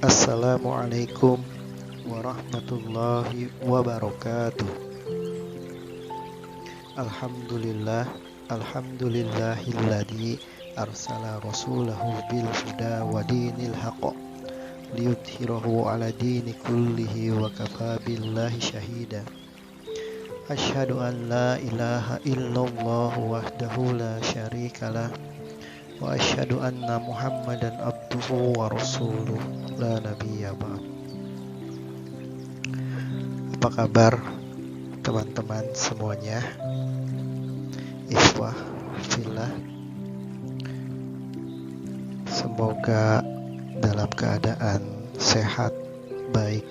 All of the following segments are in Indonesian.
Assalamualaikum warahmatullahi wabarakatuh. Alhamdulillahilladzi arsala rasulahu bil huda wa dinil haqq liyudhhirahu ala dini kullihi wa kafa billahi syahida. Asyhadu an la ilaha illallah wahdahu la syarikalah wa asyhadu anna Muhammadan abduhu wa rasuluh la nabiyya ba'd. Apa kabar teman-teman semuanya? Ikhwah fillah, semoga dalam keadaan sehat, baik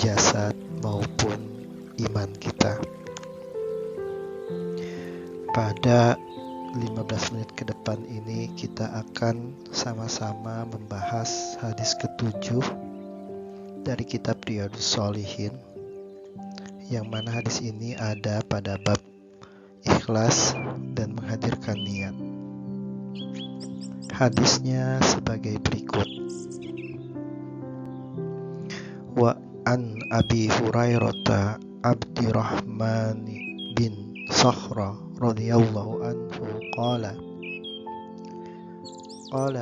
jasad maupun iman kita. Pada 15 menit ke depan ini kita akan sama-sama membahas hadis ke-7 dari kitab Riyadhus Shalihin, yang mana hadis ini ada pada bab ikhlas dan menghadirkan niat. Hadisnya sebagai berikut. Wa an Abi Hurairah Abdurrahman bin Sakhra radhiyallahu anhu qala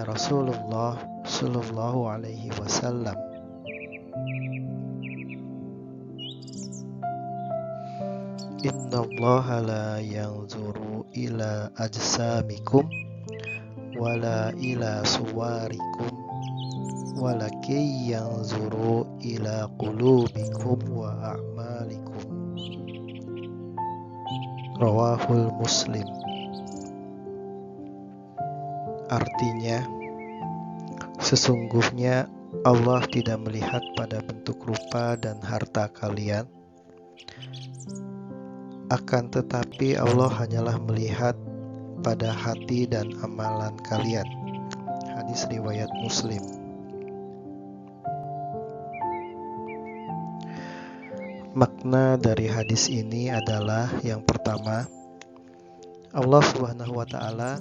Rasulullah sallallahu alaihi wasallam Inna allaha la yanzuru ila ajsamikum wala ila suwarikum walakin yanzuru ila qulubikum wa a'malikum. Rawahul Muslim. Artinya, sesungguhnya Allah tidak melihat pada bentuk rupa dan harta kalian, akan tetapi Allah hanyalah melihat pada hati dan amalan kalian. Hadis riwayat Muslim. Makna dari hadis ini adalah yang pertama, Allah Subhanahu wa ta'ala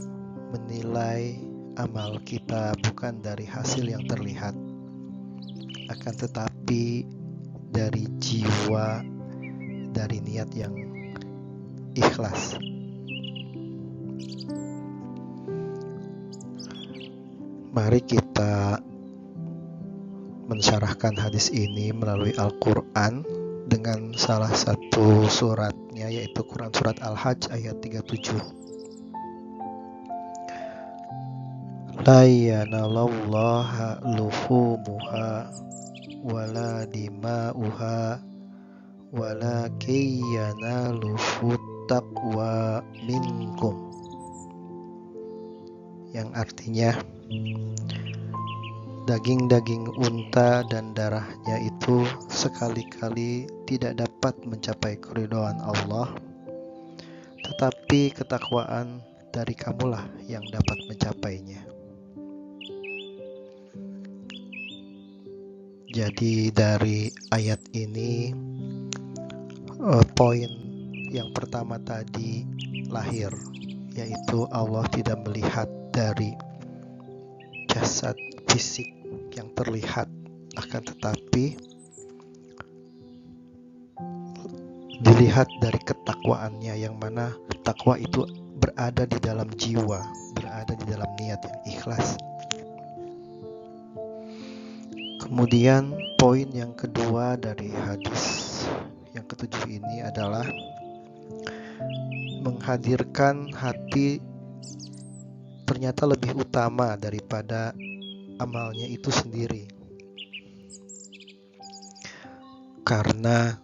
menilai amal kita bukan dari hasil yang terlihat, akan tetapi dari jiwa, dari niat yang ikhlas. Mari kita mensyarahkan hadis ini melalui Al-Quran dengan salah satu suratnya, yaitu Quran surat Al-Hajj ayat 37. La yanalallaha luhumuha wala dima'uha walakin yanaluhu taqwa minkum, yang artinya daging-daging unta dan darahnya itu sekali-kali tidak dapat mencapai keridhaan Allah, tetapi ketakwaan dari kamulah yang dapat mencapainya. Jadi dari ayat ini poin yang pertama tadi lahir, yaitu Allah tidak melihat dari jasad fisik yang terlihat, akan tetapi dilihat dari ketakwaannya, yang mana takwa itu berada di dalam jiwa, berada di dalam niat yang ikhlas. Kemudian poin yang kedua dari hadis yang ke-7 ini adalah menghadirkan hati ternyata lebih utama daripada amalnya itu sendiri. Karena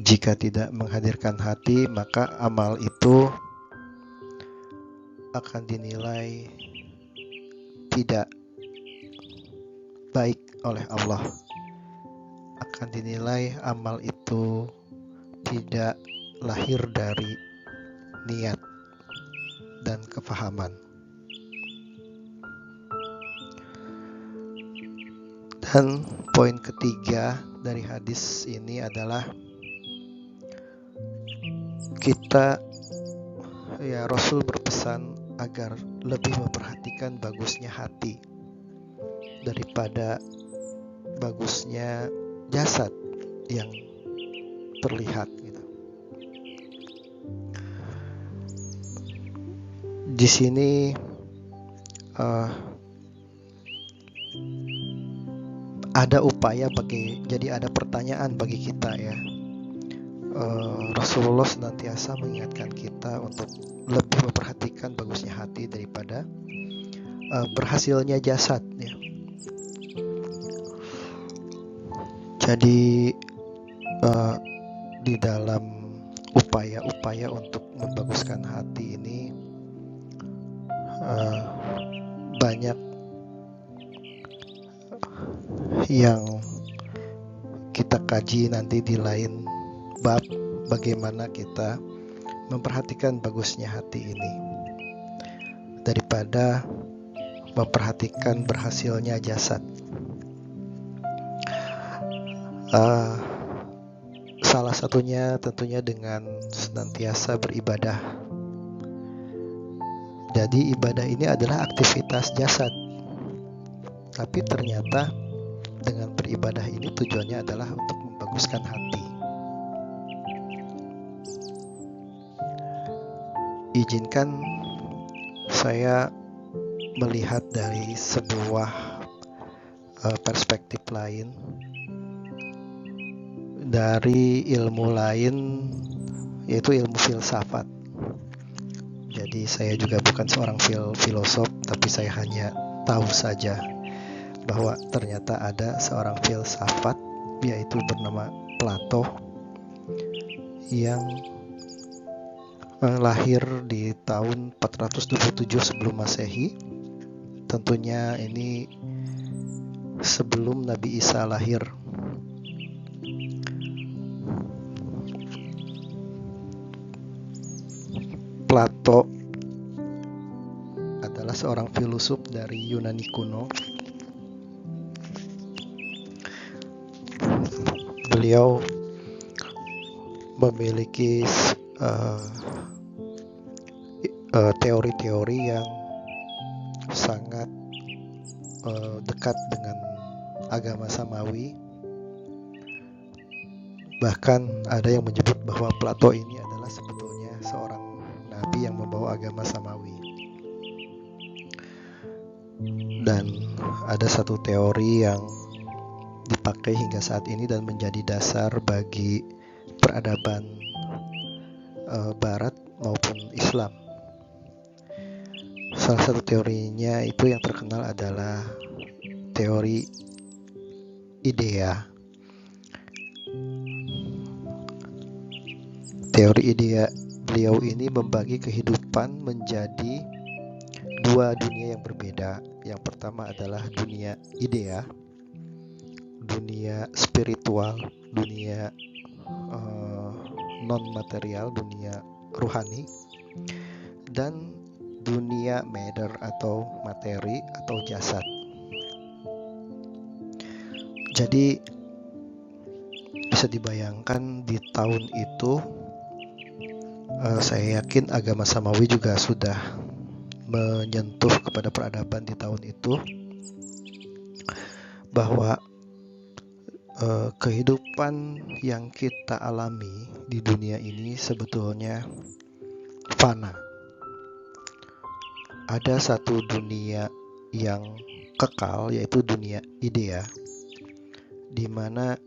jika tidak menghadirkan hati, maka amal itu akan dinilai tidak baik oleh Allah. Akan dinilai amal itu tidak lahir dari niat dan kefahaman. Dan poin ketiga dari hadis ini adalah kita, Rasul berpesan agar lebih memperhatikan bagusnya hati daripada bagusnya jasad yang terlihat gitu. Di sini ada upaya jadi ada pertanyaan bagi kita ya. Rasulullah senantiasa mengingatkan kita untuk lebih memperhatikan bagusnya hati daripada berhasilnya jasad ya. Jadi di dalam upaya-upaya untuk membaguskan hati ini banyak yang kita kaji nanti di lain bab, bagaimana kita memperhatikan bagusnya hati ini daripada memperhatikan berhasilnya jasad. Salah satunya tentunya dengan senantiasa beribadah. Jadi ibadah ini adalah aktivitas jasad, tapi ternyata dengan beribadah ini tujuannya adalah untuk membaguskan hati. Izinkan saya melihat dari sebuah perspektif lain, dari ilmu lain, yaitu ilmu filsafat. Jadi saya juga bukan seorang filosof, tapi saya hanya tahu saja bahwa ternyata ada seorang filsafat, yaitu bernama Plato, yang lahir di tahun 427 sebelum Masehi. Tentunya ini sebelum Nabi Isa lahir. Plato adalah seorang filosof dari Yunani kuno. Beliau memiliki teori-teori yang sangat dekat dengan agama Samawi. Bahkan ada yang menyebut bahwa Plato ini adalah sebetulnya seorang nabi yang membawa agama Samawi. Dan ada satu teori yang dipakai hingga saat ini dan menjadi dasar bagi peradaban Barat maupun Islam. Salah satu teorinya itu yang terkenal adalah teori idea. Teori idea beliau ini membagi kehidupan menjadi dua dunia yang berbeda. Yang pertama adalah dunia idea, dunia spiritual, dunia non-material, dunia rohani, dan dunia matter atau materi atau jasad. Jadi bisa dibayangkan di tahun itu, saya yakin agama Samawi juga sudah menyentuh kepada peradaban di tahun itu, bahwa kehidupan yang kita alami di dunia ini sebetulnya fana. Ada satu dunia yang kekal, yaitu dunia idea, di mana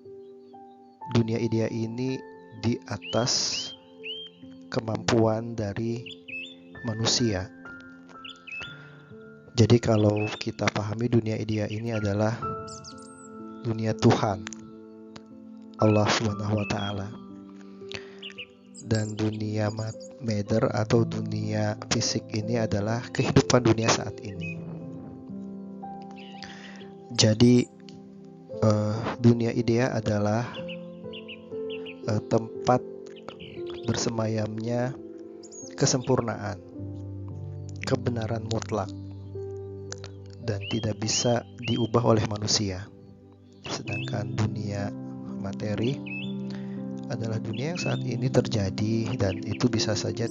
dunia idea ini di atas kemampuan dari manusia. Jadi kalau kita pahami dunia idea ini adalah dunia Tuhan, Allah Subhanahu wa Ta'ala, dan dunia matter atau dunia fisik ini adalah kehidupan dunia saat ini. Jadi dunia idea adalah tempat bersemayamnya kesempurnaan, kebenaran mutlak, dan tidak bisa diubah oleh manusia. Sedangkan dunia materi adalah dunia yang saat ini terjadi, dan itu bisa saja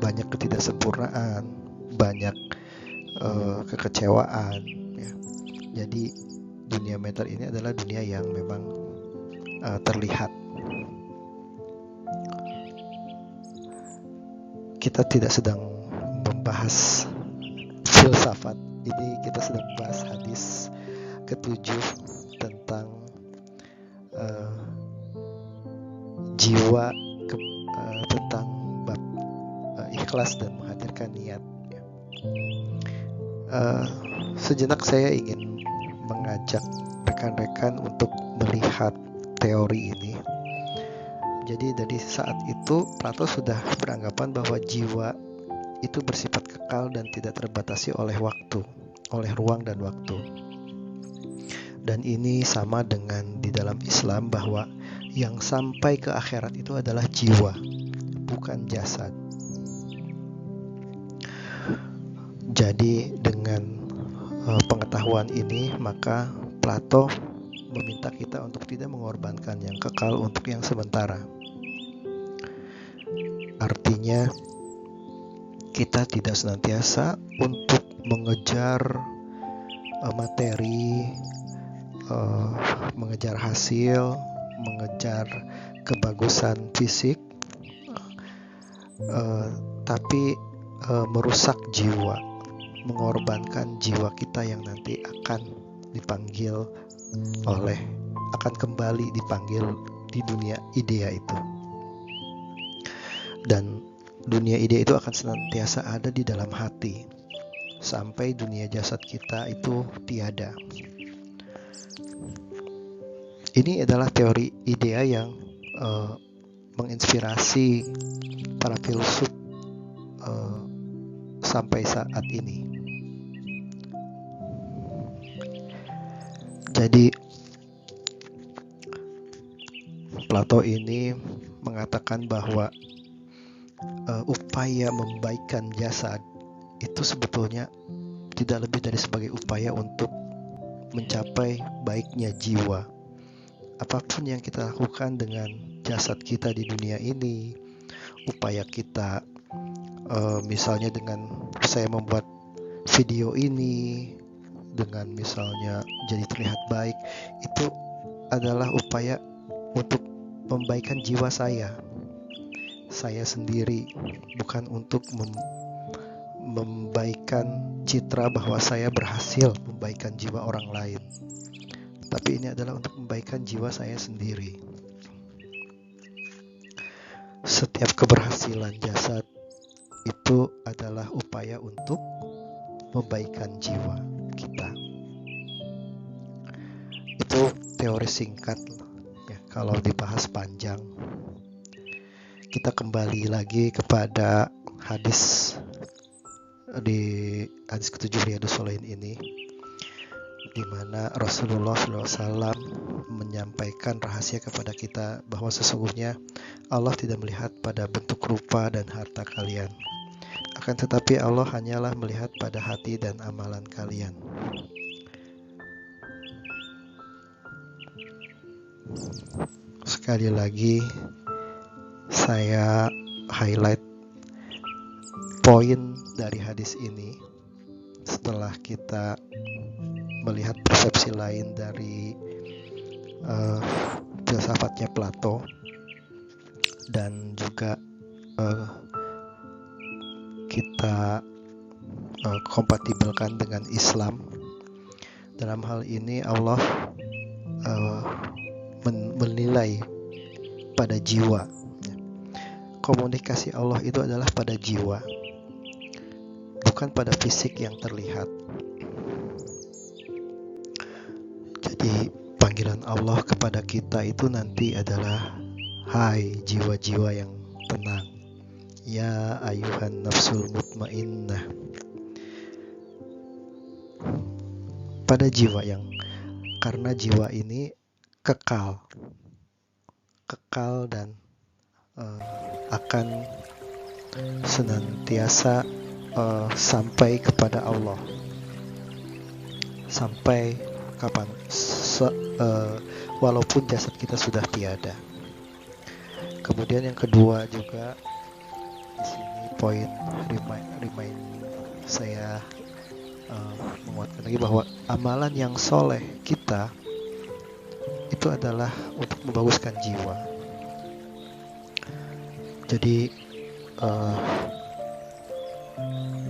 banyak ketidaksempurnaan, banyak kekecewaan ya. Jadi dunia mater ini adalah dunia yang memang terlihat. Kita tidak sedang membahas filsafat, ini kita sedang membahas hadis ketujuh tentang jiwa, tentang bab ikhlas dan menghadirkan niat. Sejenak saya ingin mengajak rekan-rekan untuk melihat teori ini. Jadi dari saat itu Plato sudah beranggapan bahwa jiwa itu bersifat kekal dan tidak terbatasi oleh waktu, oleh ruang dan waktu. Dan ini sama dengan di dalam Islam, bahwa yang sampai ke akhirat itu adalah jiwa, bukan jasad. Jadi dengan pengetahuan ini, maka Plato meminta kita untuk tidak mengorbankan yang kekal untuk yang sementara. Artinya kita tidak senantiasa untuk mengejar materi, mengejar hasil, mengejar kebagusan fisik, tapi merusak jiwa, mengorbankan jiwa kita yang nanti akan dipanggil akan kembali dipanggil di dunia idea itu. Dan dunia ide itu akan senantiasa ada di dalam hati sampai dunia jasad kita itu tiada. Ini adalah teori idea yang menginspirasi para filsuf sampai saat ini. Jadi Plato ini mengatakan bahwa upaya membaikkan jasad itu sebetulnya tidak lebih dari sebagai upaya untuk mencapai baiknya jiwa. Apapun yang kita lakukan dengan jasad kita di dunia ini, upaya kita misalnya dengan saya membuat video ini, dengan misalnya jadi terlihat baik, itu adalah upaya untuk membaikkan jiwa saya sendiri, bukan untuk membaikkan citra bahwa saya berhasil membaikkan jiwa orang lain. Tapi ini adalah untuk membaikkan jiwa saya sendiri. Setiap keberhasilan jasad itu adalah upaya untuk membaikkan jiwa kita. Itu teori singkat ya, kalau dibahas panjang. Kita kembali lagi kepada hadis di hadis ke-7 Riyadhus Shalihin ini, di mana Rasulullah SAW menyampaikan rahasia kepada kita bahwa sesungguhnya Allah tidak melihat pada bentuk rupa dan harta kalian, akan tetapi Allah hanyalah melihat pada hati dan amalan kalian. Sekali lagi saya highlight poin dari hadis ini setelah kita melihat persepsi lain dari filsafatnya Plato dan juga kita kompatibelkan dengan Islam. Dalam hal ini Allah menilai pada jiwa. Komunikasi Allah itu adalah pada jiwa, bukan pada fisik yang terlihat. Jadi panggilan Allah kepada kita itu nanti adalah, hai jiwa-jiwa yang tenang, ya ayuhan nafsul mutmainnah. Pada jiwa yang, karena jiwa ini kekal dan akan senantiasa sampai kepada Allah sampai kapan, walaupun jasad kita sudah tiada. Kemudian yang kedua juga di sini poin remind saya menguatkan lagi bahwa amalan yang soleh kita itu adalah untuk membaguskan jiwa. Jadi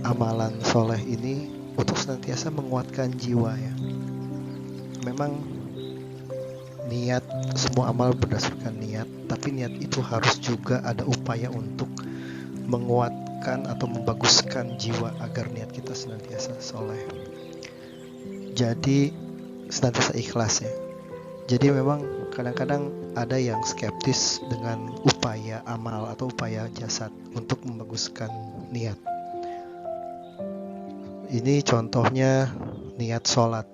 amalan soleh ini untuk senantiasa menguatkan jiwa ya. Memang niat, semua amal berdasarkan niat, tapi niat itu harus juga ada upaya untuk menguatkan atau membaguskan jiwa agar niat kita senantiasa soleh. Jadi senantiasa ikhlas ya. Jadi memang kadang-kadang ada yang skeptis dengan upaya amal atau upaya jasad untuk membaguskan niat. Ini contohnya niat sholat.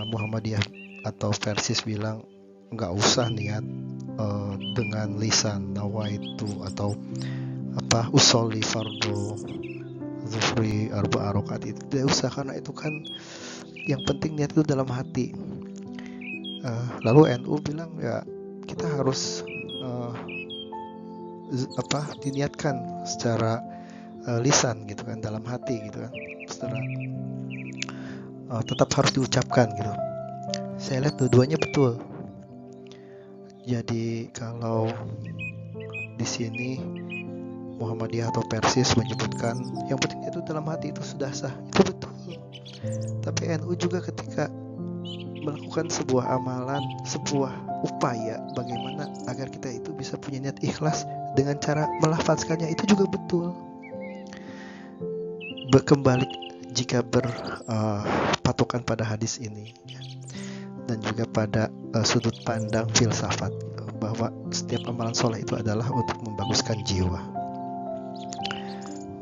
Muhammadiyah atau Persis bilang nggak usah niat dengan lisan nawaitu atau usolli fardu zuhri arba'a rakaat, itu tidak usah, karena itu kan yang penting niat itu dalam hati. Lalu NU bilang ya kita harus diniatkan secara lisan gitu kan, dalam hati gitu kan, secara tetap harus diucapkan gitu. Saya lihat dua-duanya betul. Jadi kalau di sini Muhammadiyah atau Persis menyebutkan yang penting itu dalam hati, itu sudah sah, itu betul. Tapi NU juga ketika melakukan sebuah amalan, sebuah upaya bagaimana agar kita itu bisa punya niat ikhlas dengan cara melafazkannya, itu juga betul. Kembali jika berpatokan pada hadis ini ya, dan juga pada sudut pandang filsafat bahwa setiap amalan soleh itu adalah untuk membaguskan jiwa.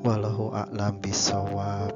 Wallahu a'lam bishawab.